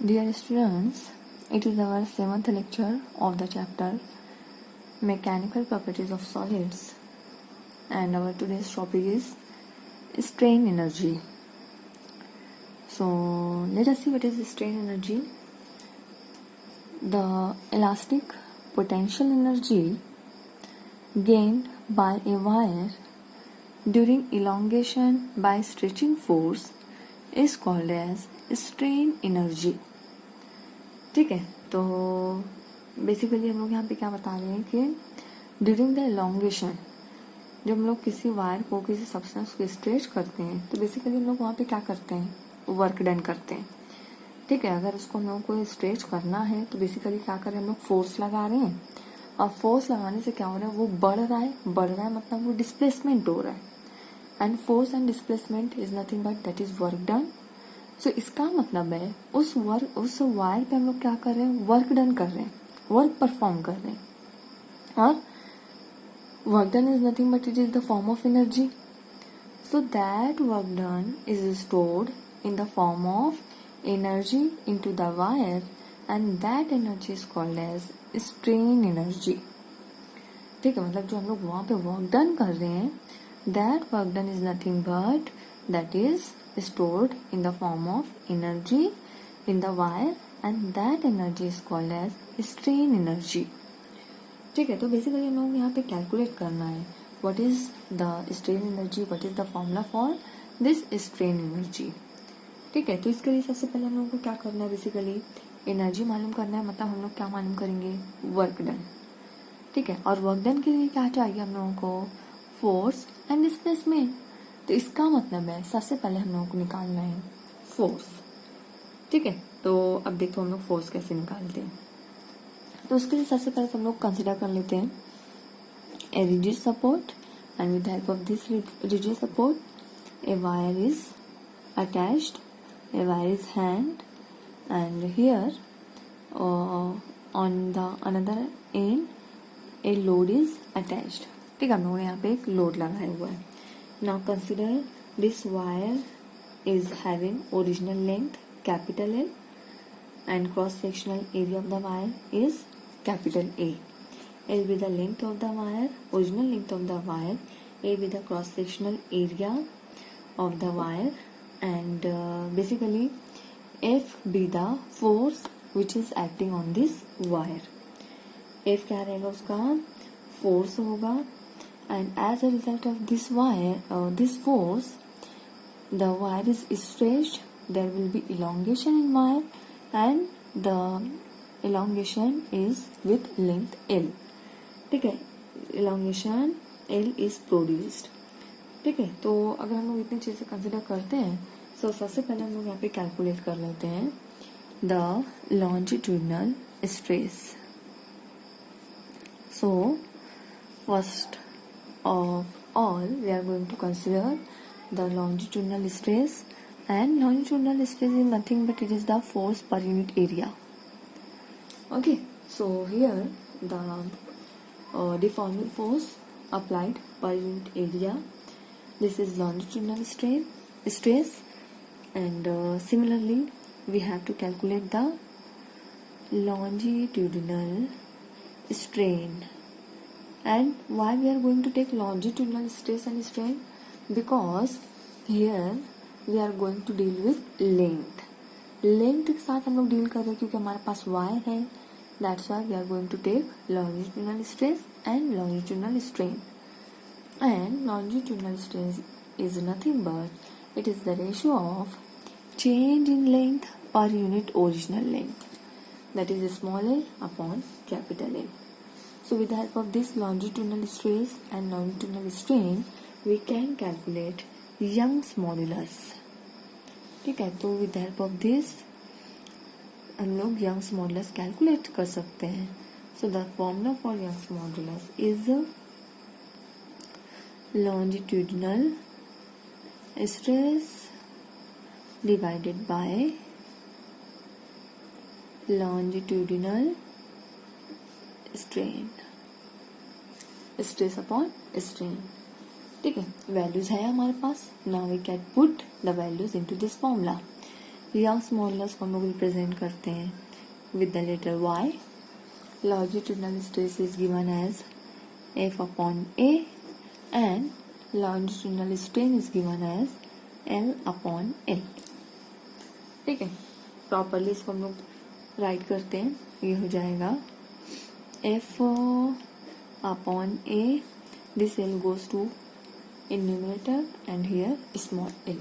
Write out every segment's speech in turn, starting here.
Dear students, it is our 7th lecture of the chapter Mechanical Properties of Solids, and our today's topic is strain energy. So let us see what is strain energy. The elastic potential energy gained by a wire during elongation by stretching force is called as strain energy. ठीक है, तो basically हम लोग यहाँ पे क्या बता रहे हैं कि ड्यूरिंग द एलोंगेशन जब हम लोग किसी वायर को किसी सब्सटेंस को स्ट्रेच करते हैं तो बेसिकली हम लोग वहाँ पे क्या करते हैं, वर्क डन करते हैं. ठीक है, अगर उसको हम लोग को स्ट्रेच करना है तो बेसिकली क्या करें, हम लोग फोर्स लगा रहे हैं और फोर्स लगाने से क्या हो रहा है, वो बढ़ रहा है मतलब वो डिस्प्लेसमेंट हो रहा है. And force and displacement is nothing but that is work done. So इसका मतलब है उस वायर पे हम लोग क्या कर रहे हैं, वर्क डन कर रहे हैं, वर्क परफॉर्म कर रहे हैं. और work done is nothing but it is the form of energy. So that work done is stored in the form of energy into the wire and that energy is called as strain energy. ठीक है, मतलब जो हम लोग वहां पे work done कर रहे हैं, that work done is nothing but that is stored in the form of energy in the wire and that energy is called as strain energy. ठीक है, तो बेसिकली हम लोग यहाँ पे कैलकुलेट करना है what is the strain energy, what is the formula for this strain energy. ठीक है, तो इसके लिए सबसे पहले हम लोग को क्या करना है, बेसिकली एनर्जी मालूम करना है. मतलब हम लोग क्या मालूम करेंगे, वर्क डन. ठीक है, और वर्क डन के लिए क्या चाहिए हम लोगों को, फोर्स एंड डिस्प्लेसमेंट. तो इसका मतलब है सबसे पहले हम लोगों को निकालना है फोर्स. ठीक है, तो अब देखो हम लोग फोर्स कैसे निकालते हैं. तो उसके लिए सबसे पहले हम लोग कंसिडर कर लेते हैं a rigid support and with help of this rigid support a wire is attached, a wire is hand and here on the another and a load is attached. ठीक है, हम लोगों ने यहाँ पे एक लोड लगाया हुआ है. Now consider this wire is having original length capital L and cross sectional area of the wire is capital A. L be the length of the wire, original length of the wire, A be the cross sectional area of the wire, and basically F be the force which is acting on this wire. F क्या रहेगा, उसका force होगा. And as a result of this this force, the wire is stretched. There will be elongation in wire, and the elongation is with length L. ठीक है, elongation L is produced. ठीक है, तो अगर हम लोग इतनी चीजें कंसिडर करते हैं तो सबसे पहले हम लोग यहाँ पे कैलकुलेट कर लेते हैं the longitudinal stress. So first of all we are going to consider the longitudinal stress, and longitudinal stress is nothing but it is the force per unit area. Okay, so here the deforming force applied per unit area, this is longitudinal stress, and similarly we have to calculate the longitudinal strain. And why we are going to take longitudinal stress and strain? Because here we are going to deal with length. Length के साथ हम लोग deal कर रहे हैं क्योंकि हमारे पास wire है. That's why we are going to take longitudinal stress and longitudinal strain. And longitudinal stress is nothing but it is the ratio of change in length per unit original length. That is small l upon capital L. So with the help of this longitudinal stress and longitudinal strain, we can calculate Young's modulus. ठीक है, तो with the help of this हम लोग Young's modulus calculate कर सकते हैं. So the formula for Young's modulus is longitudinal stress divided by longitudinal strain, stress upon strain. ठीक है, वैल्यूज है हमारे पास. Now we can put the values into this formula. या स्मॉलनेस को हम लोग रिप्रेजेंट करते हैं with the letter y. Longitudinal stress is given as F upon A and longitudinal strain is given as L upon L. ठीक है, properly इसको हम लोग राइट करते हैं. ये हो जाएगा F upon A. This L goes to in numerator and here small l.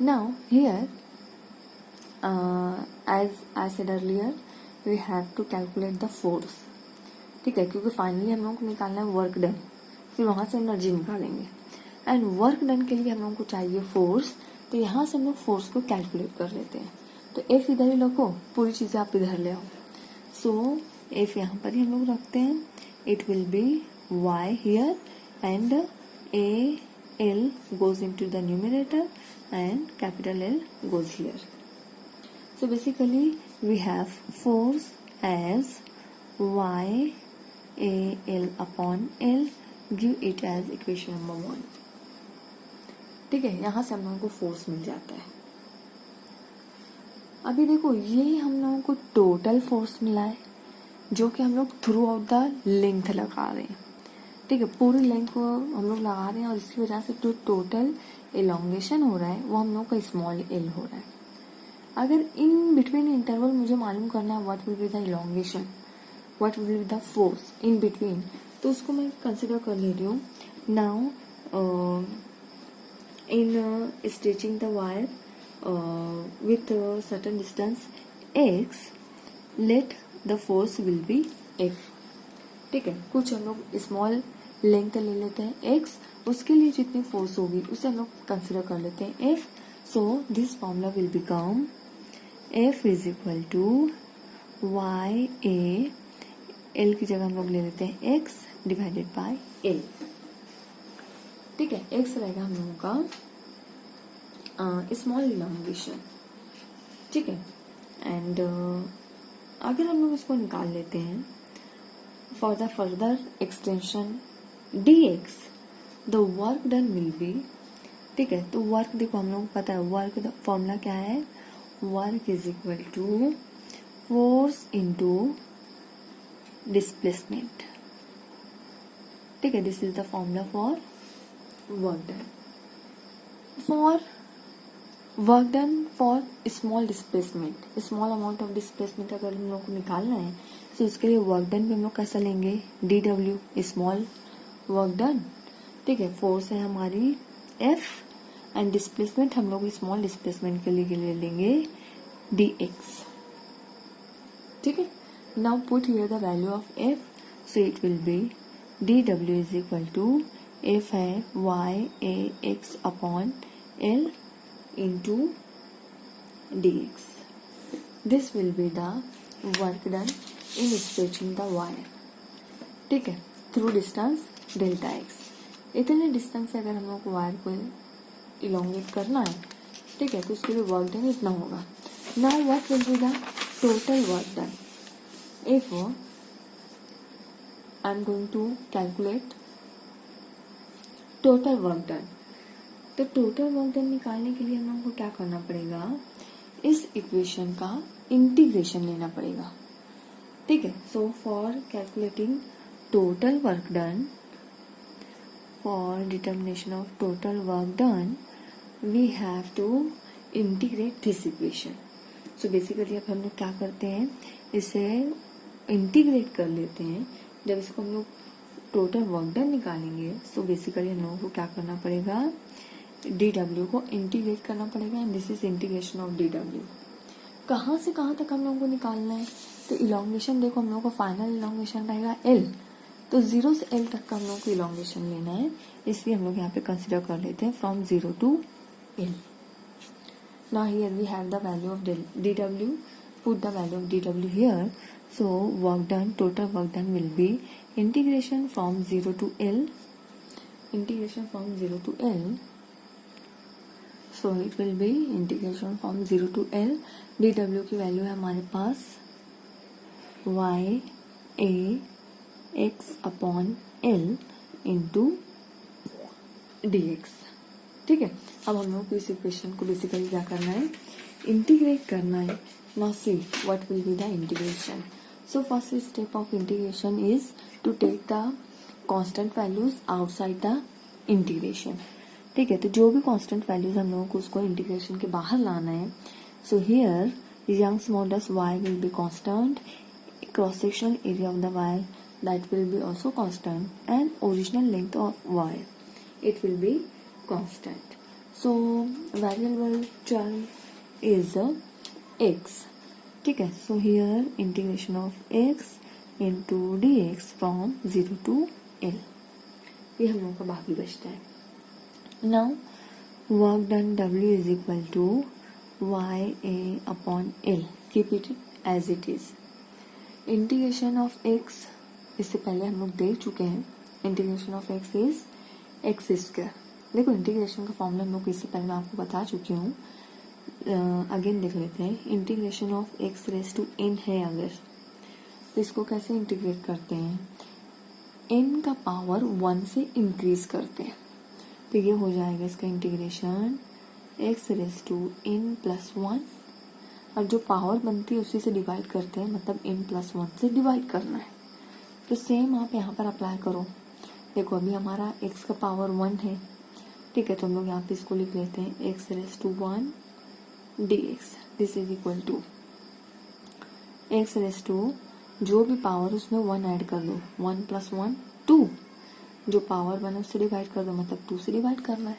Now here as I said earlier we have to calculate the force. ठीक है, क्योंकि फाइनली हम लोगों को निकालना है वर्क डन, फिर वहां से एनर्जी निकालेंगे. एंड वर्क डन के लिए हम लोगों को चाहिए फोर्स, तो यहाँ से हम लोग फोर्स को कैलकुलेट कर लेते हैं. तो एफ इधर ही रखो, पूरी चीजें आप इधर ले आओ. सो एफ यहाँ पर ही हम लोग रखते हैं. It will B y here and a l goes into the numerator and capital L goes here. So basically we have force as y a l upon l. Give it as equation number 1. ठीक है, यहां से हम लोगों को force मिल जाता है. अभी देखो ये हम लोगों को टोटल फोर्स मिला है जो कि हम लोग थ्रू आउट द लेंथ लगा रहे हैं. ठीक है, पूरी लेंथ को हम लोग लगा रहे हैं और इसकी वजह से जो टोटल एलोंगेशन हो रहा है वो हम लोग का स्मॉल एल हो रहा है. अगर इन बिटवीन इंटरवल मुझे मालूम करना है what will be the elongation, what will be the force in between, तो उसको मैं कंसिडर कर ले रही हूँ. Now in stretching the wire with certain distance x, let the force will be f. ठीक है, कुछ हम लोग स्मॉल लेंथ ले लेते हैं x, उसके लिए जितनी फोर्स होगी उसे हम लोग कंसिडर कर लेते हैं f. So this formula will become f is equal to y a, l की जगह हम लोग ले लेते हैं x डिवाइडेड बाय l. ठीक है, x रहेगा हम लोगों का स्मॉल इलॉन्गेशन. ठीक है, एंड अगर हम लोग इसको निकाल लेते हैं for the further extension dx, the work done will B. ठीक है, तो वर्क देखो हम लोग को पता है वर्क द फॉर्मूला क्या है, work is equal to force into displacement. ठीक है, this is the formula for work done. For work done for small displacement, small amount of displacement अगर हम लोग को निकालना है तो उसके लिए वर्क डन भी हम लोग कैसा लेंगे, dw स्मॉल वर्क डन. ठीक है, फोर्स है हमारी f एंड डिस्प्लेसमेंट हम लोग स्मॉल डिस्प्लेसमेंट के लिए लेंगे dx. ठीक है, now put here the value of f. So it will be dw is equal to f है y a x upon l into dx. This will be the work done in stretching the wire. ठीक है, through distance delta x. इतने distance से अगर हम लोग को wire को इलोंगेट करना है, ठीक है, तो उसके लिए वर्क डन इतना होगा. Now what will be the total work done. If I am going to calculate total work done, तो टोटल वर्क डन निकालने के लिए हम लोगों को क्या करना पड़ेगा, इस इक्वेशन का इंटीग्रेशन लेना पड़ेगा. ठीक है, so for calculating total work done, for determination of total work done, we have to integrate this equation. So basically अब हम लोग क्या करते हैं, इसे इंटीग्रेट कर लेते हैं. जब इसको हम लोग टोटल वर्क डन निकालेंगे, सो बेसिकली हम लोगों को क्या करना पड़ेगा, dw को इंटीग्रेट करना पड़ेगा. And this is integration of dw. कहाँ से कहाँ तक हम लोगों को निकालना है, तो इलोंगेशन देखो हम लोगों को फाइनल इलोंगेशन रहेगा l, तो 0 से l तक का हम लोगों को इलोंगेशन लेना है, इसलिए हम लोग यहाँ पे कंसिडर कर लेते हैं from 0 to l. Now here we have the value of dw. Put the value of dw here. So work done, total work done will be integration from 0 to l, integration from 0 to l. So it will be integration from 0 to L. dw की value है हमारे पास y a x upon l into dx. ठीक है, अब हम लोग को इस इक्वेशन को बेसिकली क्या करना है, इंटीग्रेट करना है. Now see what will be the integration. So first step of integration is to take the constant values outside the integration. ठीक है, तो जो भी कांस्टेंट वैल्यूज हम लोगों को उसको इंटीग्रेशन के बाहर लाना है. So here Young's modulus y will be constant, cross sectional area of the wire that will be also constant, and original length of wire it will be constant. So variable term is x. ठीक है, so here integration of x into dx from 0 to L. ये हम लोगों का बाकी बचता है. Now work done W is equal to YA upon L. Keep it as it is. Integration of x, इससे पहले हम लोग देख चुके हैं. Integration of x is x square. देखो इंटीग्रेशन का फॉर्मूला हम लोग इससे पहले मैं आपको बता चुकी हूँ. अगेन देख लेते हैं. Integration of x raise to n है अगर, तो इसको कैसे इंटीग्रेट करते हैं, n का पावर 1 से इंक्रीज करते हैं. तो ये हो जाएगा इसका integration x raise to n plus 1, और जो पावर बनती है उसी से डिवाइड करते हैं, मतलब n प्लस 1 से डिवाइड करना है. तो सेम आप यहाँ पर अप्लाई करो. देखो अभी हमारा x का पावर 1 है. ठीक है, तो हम लोग यहाँ पे इसको लिख लेते हैं x raise to 1 dx. This is equal to x raise to जो भी पावर उसमें 1 ऐड कर दो. 1 प्लस 1 2, जो पावर बना उससे डिवाइड कर दो, मतलब 2 से डिवाइड करना है.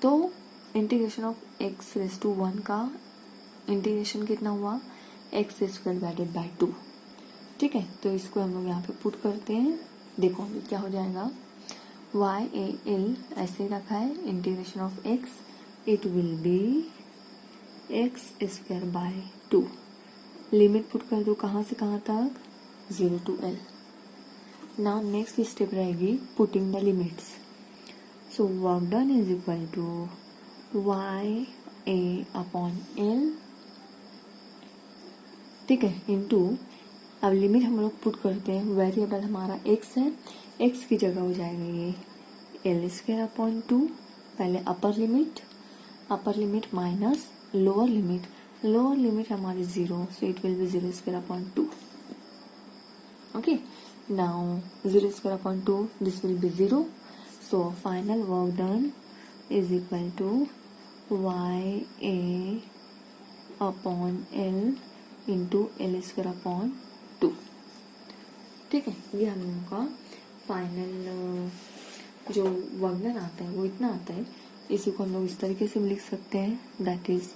तो integration of x raise to 1 का इंटीग्रेशन कितना हुआ, एक्स स्क्वायर डिवाइडेड बाई 2. ठीक है, तो इसको हम लोग यहाँ पे पुट करते हैं. देखो अभी क्या हो जाएगा, y a l ऐसे रखा है. Integration of x it will be x square by 2. Limit put कर दो कहाँ से कहाँ तक, 0 to L. Now next step रहेगी putting the limits. So work done is equal to y a upon L. ठीक है, इनटू अब लिमिट हम लोग पुट करते हैं. वेरिएबल हमारा x है, x की जगह हो जाएगा ये L स्क्वायर अपॉन 2. पहले upper limit minus lower limit हमारी 0, so it will be 0 square upon 2. Okay, now 0 square upon 2 this will be 0. So final work done is equal to y a upon L into L square upon 2. ठीक है, ये हम लोगों का final जो work आता है वो इतना आता है. इसी को हम लोग इस तरीके से भी लिख सकते हैं, that is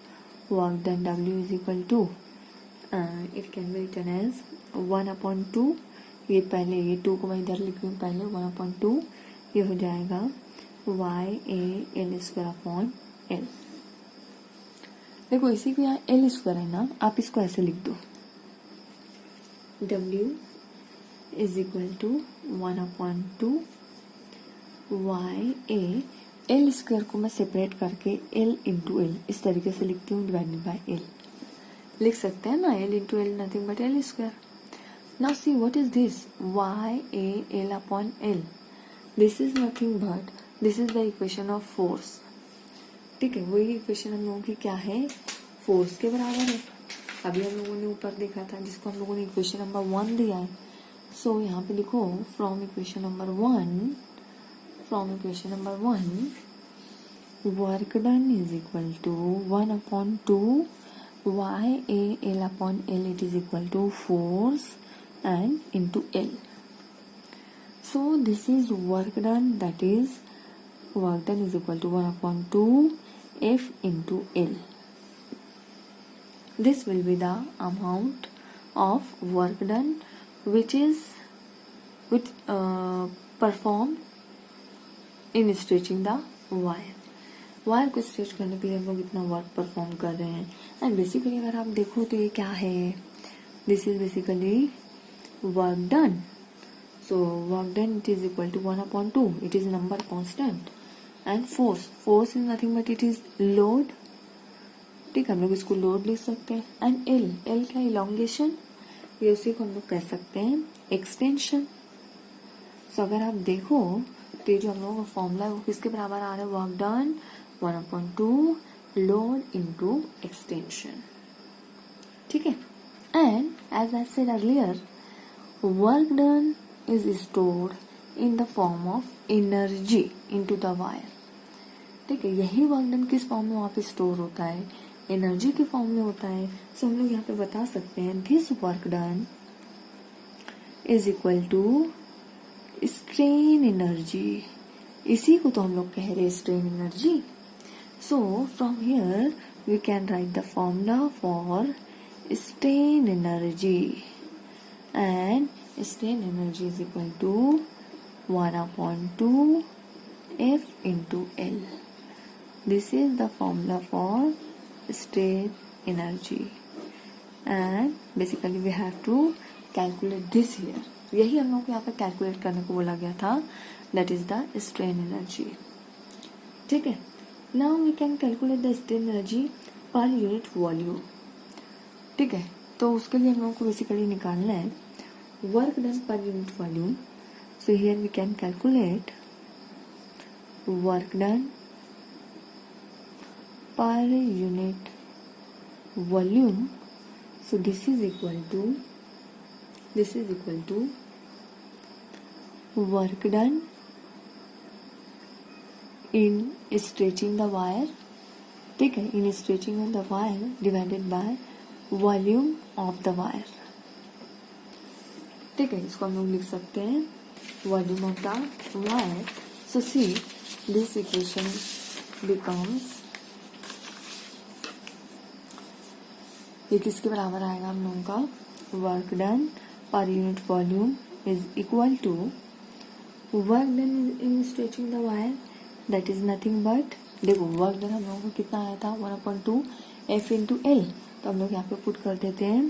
work done W is equal to, it can be written as 1 upon 2. ये पहले ये 2 को मैं इधर लिख रही हूँ पहले, 1 अपॉन 2. ये हो जाएगा y a L square upon L. देखो इसी को यहाँ L स्क्वायर है ना, आप इसको ऐसे लिख दो, W is equal to 1 upon 2 y a. L square को मैं सेपरेट करके L इंटू L इस तरीके से लिखती हूँ, डिवाइडेड बाय L. लिख सकते हैं ना, L into L nothing but L square. Now see what is this, y a L upon L. This is nothing but this is the equation of force. ठीक है, वही इक्वेशन हम लोगों की क्या है, फोर्स के बराबर है. अभी हम लोगों ने ऊपर देखा था जिसको हम लोगों ने इक्वेशन नंबर 1 दिया है. सो यहाँ पे लिखो from equation number 1 work done is equal to 1 upon 2 y a L upon L. It is equal to force and into L. So this is work done, that is work done is equal to 1 upon 2 F into L. This will be the amount of work done which performed in stretching the wire. Wire को stretch करने के लिए हम लोग इतना work perform कर रहे हैं. एंड बेसिकली अगर आप देखो तो ये क्या है, this is basically work done. So work done it is equal to 1 upon 2. It is number constant. And force is nothing but it is load. ठीक है, हम लोग इसको लोड लिख सकते हैं. एंड एल क्या, इलॉन्गेशन. ये उसी को हम लोग कह सकते हैं एक्सटेंशन. सो अगर आप देखो तो ये जो हम लोगों का फॉर्मूला है वो किसके बराबर आ रहा है, work done 1/2 load into extension, ठीक है। And as I said earlier, work done is stored in the form of energy into the wire, ठीक है। यही वर्क डन किस फॉर्म में वहाँ पे स्टोर होता है, एनर्जी के फॉर्म में होता है। सो हम लोग यहाँ पे बता सकते हैं this work done is equal to strain energy, इसी को तो हम लोग कह रहे हैं strain energy. So from here we can write the formula for strain energy, and strain energy is equal to 1/2 F into L. This is the formula for strain energy, and basically we have to calculate this here. यही हम लोग को यहाँ पे calculate करने को बोला गया था, that is the strain energy, ठीक है। Now we can calculate the strain energy per unit volume, ठीक है। तो उसके लिए हम लोगों को बेसिकली निकालना है work done per unit volume. So here we can calculate work done per unit volume. So this is equal to work done in stretching the wire, ठीक है, in stretching of the wire divided by volume of the wire, ठीक है। इसको हम लोग लिख सकते हैं volume of the wire. So see, this equation becomes, ये किसके बराबर आएगा हम लोगों का, work done per unit volume is equal to work done in stretching the wire, that is nothing but, देखो वर्क डन हम लोगों को कितना आया था 1/2 F इंटू एल, तो हम लोग यहाँ पे पुट कर देते हैं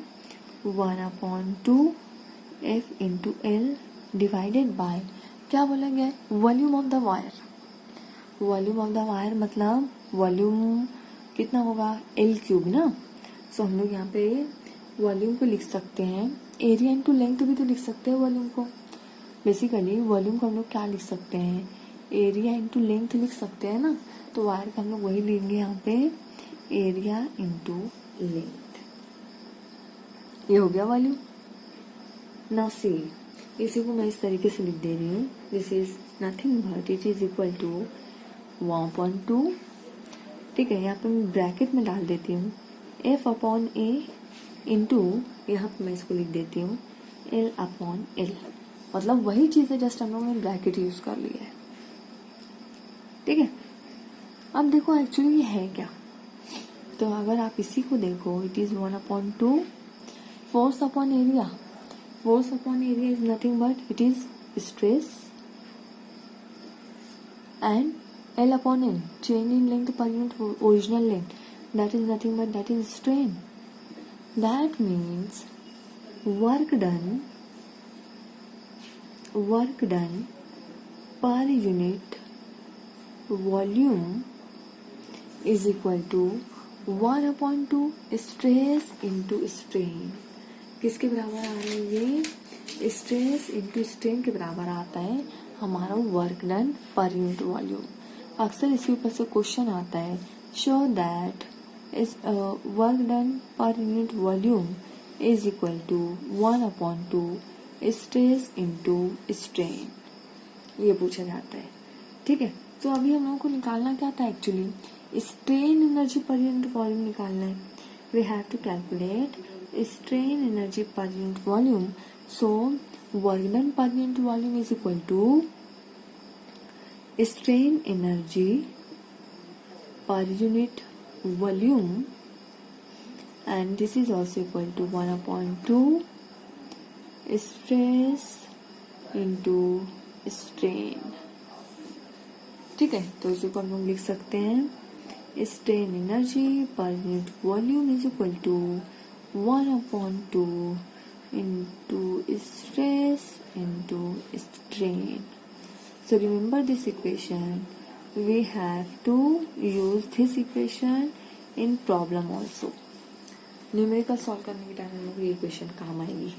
1/2 F into L divided by, क्या बोला गया है, volume of the wire. Volume of the wire मतलब वॉल्यूम कितना होगा, L³ ना। सो हम लोग यहाँ पे वॉल्यूम को लिख सकते हैं, एरिया इंटू लेंथ भी तो लिख सकते हैं वॉल्यूम को। बेसिकली वॉल्यूम को हम लोग क्या लिख सकते हैं, एरिया इंटू लेंथ लिख सकते हैं ना। तो वायर का हम लोग वही लेंगे यहाँ पे, एरिया इंटू लेंथ, ये हो गया वॉल्यूम। नाउ सी, इसी को मैं इस तरीके से लिख दे रही हूँ, this is nothing but it is equal to 1/2, ठीक है। यहाँ पे मैं ब्रैकेट में डाल देती हूँ F/A इंटू, यहाँ पे मैं इसको लिख देती हूँ L/L, मतलब वही चीज़ है, जस्ट हम लोगों ने ब्रैकेट यूज कर लिया है, ठीक है। अब देखो एक्चुअली ये है क्या, तो अगर आप इसी को देखो, it is 1/2 force upon area. Force upon area is nothing but it is stress, and L/N change in length per unit original length, that is nothing but that is strain. That means work done per unit volume is equal to 1/2 stress into strain. किसके बराबर आ रहा है ये, stress into strain के बराबर आता है हमारा work done per unit volume. अक्सर इसके ऊपर से क्वेश्चन आता है, show that is work done per unit volume is equal to 1/2 stress into strain, ये पूछा जाता है, ठीक है। तो अभी हम लोगों को निकालना क्या था actually, strain energy per unit volume निकालना है। We have to calculate strain energy per unit volume. So work done per unit volume is equal to strain energy per unit volume, and this is also equal to 1/2 stress into strain, ठीक है। तो इसी को हम लोग लिख सकते हैं strain energy per unit volume is equal to 1/2 into stress into strain. So remember this equation. We have to use this equation in problem also. Numerical solve करने के टाइम हम लोग ये इक्वेशन काम आएगी।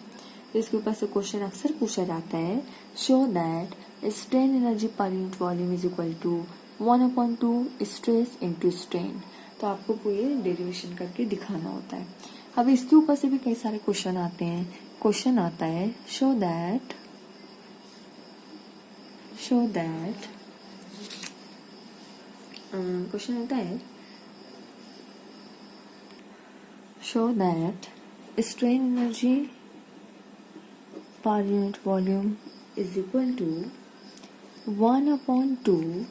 इसके ऊपर से क्वेश्चन अक्सर पूछा जाता है, show that strain energy per unit volume is equal to 1/2 stress into strain. तो आपको ये डेरिवेशन करके दिखाना होता है। अब इसके ऊपर से भी कई सारे क्वेश्चन आते हैं। क्वेश्चन आता है शो दैट क्वेश्चन आता है show that strain energy per unit volume is equal to 1/2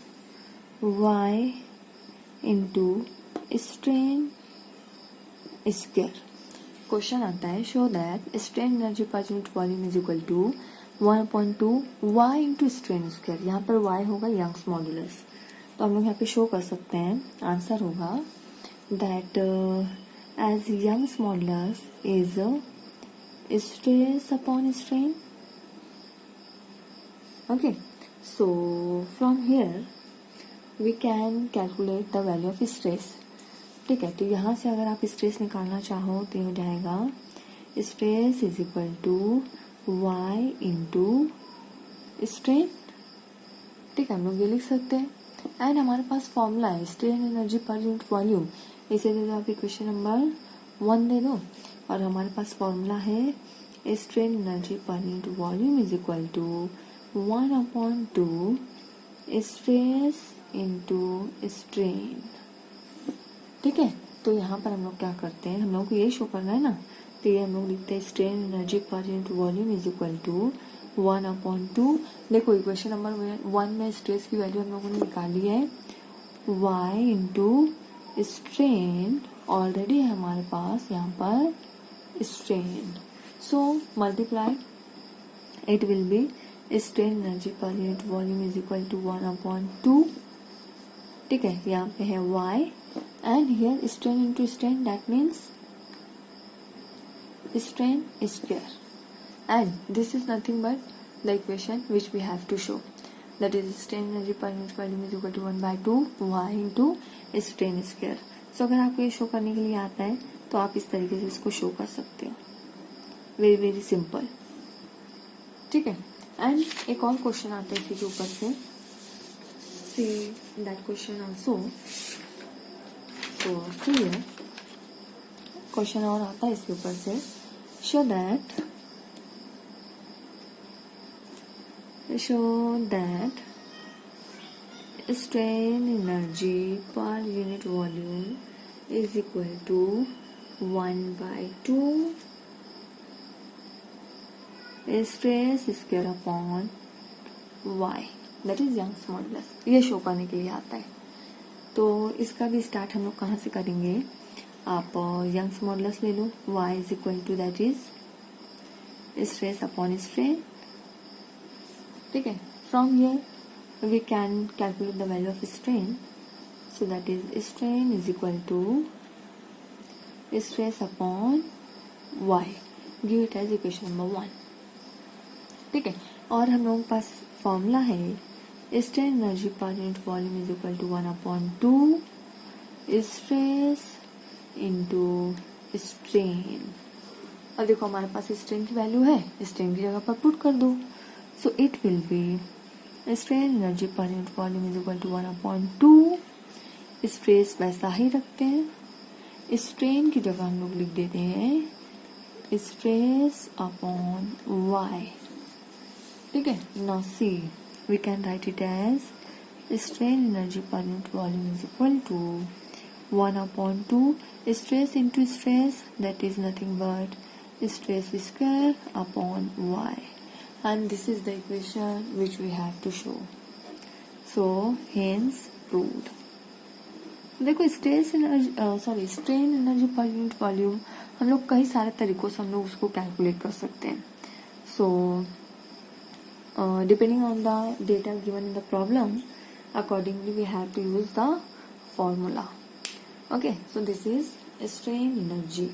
y into strain square। Question आता है show that strain energy per unit volume is equal to 1/2 y into strain square. यहाँ पर y होगा Young's modulus. तो हम लोग यहाँ पे शो कर सकते हैं, आंसर होगा that as Young's modulus is stress upon strain. Okay, so from here we can calculate the value of stress। ठीक है, तो यहाँ से अगर आप स्ट्रेस निकालना चाहो तो हो जाएगा stress is equal to y into strain. ठीक है, हम लोग ये लिख सकते हैं। एंड हमारे पास फॉर्मूला है strain energy per unit volume. इसे दे दो, आप इक्वेशन नंबर 1 दे दो और हमारे पास फॉर्मूला है strain energy per unit volume is equal to 1/2 stress into strain. ठीक है, तो यहाँ पर हम लोग क्या करते हैं, हम लोग को ये शो करना है ना, तो ये हम लोग लिखते हैं strain energy per unit volume is equal to 1/2। देखो इक्वेशन नंबर 1 में स्ट्रेस की वैल्यू हम लोगों ने निकाली है y इंटू स्ट्रेन। ऑलरेडी है हमारे पास यहाँ पर strain, so multiply it will be strain energy per unit volume is equal to 1/2। ठीक है, यहाँ पे है y and here strain into strain, that means strain square. And this is nothing but the equation which we have to show, that is strain energy per unit volume is equal to 1/2 y into strain square। सो अगर आपको ये show करने के लिए आता है तो आप इस तरीके से इसको शो कर सकते हो, वेरी वेरी सिंपल। ठीक है, एंड एक और क्वेश्चन आता है इसी के ऊपर से, सी दैट क्वेश्चन ऑल्सो। सो फिर क्वेश्चन और आता है इसके ऊपर से, show that strain energy per unit volume is equal to 1/2 stress square upon y, that is Young's modulus। ये शो करने के लिए आता है। तो इसका भी स्टार्ट हम लोग कहाँ से करेंगे, आप Young's modulus ले लो, y is equal to that is stress upon strain। ठीक है, from here we can calculate the value of strain, so that is strain is equal to stress upon y, give it as equation number 1। ठीक है, और हम लोगों के पास formula है strain energy per unit volume is equal to 1/2 stress into strain. और देखो हमारे पास स्ट्रेन की वैल्यू है, स्ट्रेन की जगह पर पुट कर दो, so it will be strain energy per unit volume is equal to 1/2। Stress वैसा ही रखते हैं, स्ट्रेन की जगह हम लोग लिख देते हैं स्ट्रेस अपॉन y। ठीक है, now see we can write it as strain energy per unit volume is equal to 1/2 stress into stress, that is nothing but stress square upon y। And this is the equation which we have to show, so hence proved। देखो strain energy per unit volume हम लोग कई सारे तरीकों से हम लोग उसको कैलकुलेट कर सकते हैं। So depending on the data given in the problem, accordingly we have to use the formula. Okay, so this is strain energy.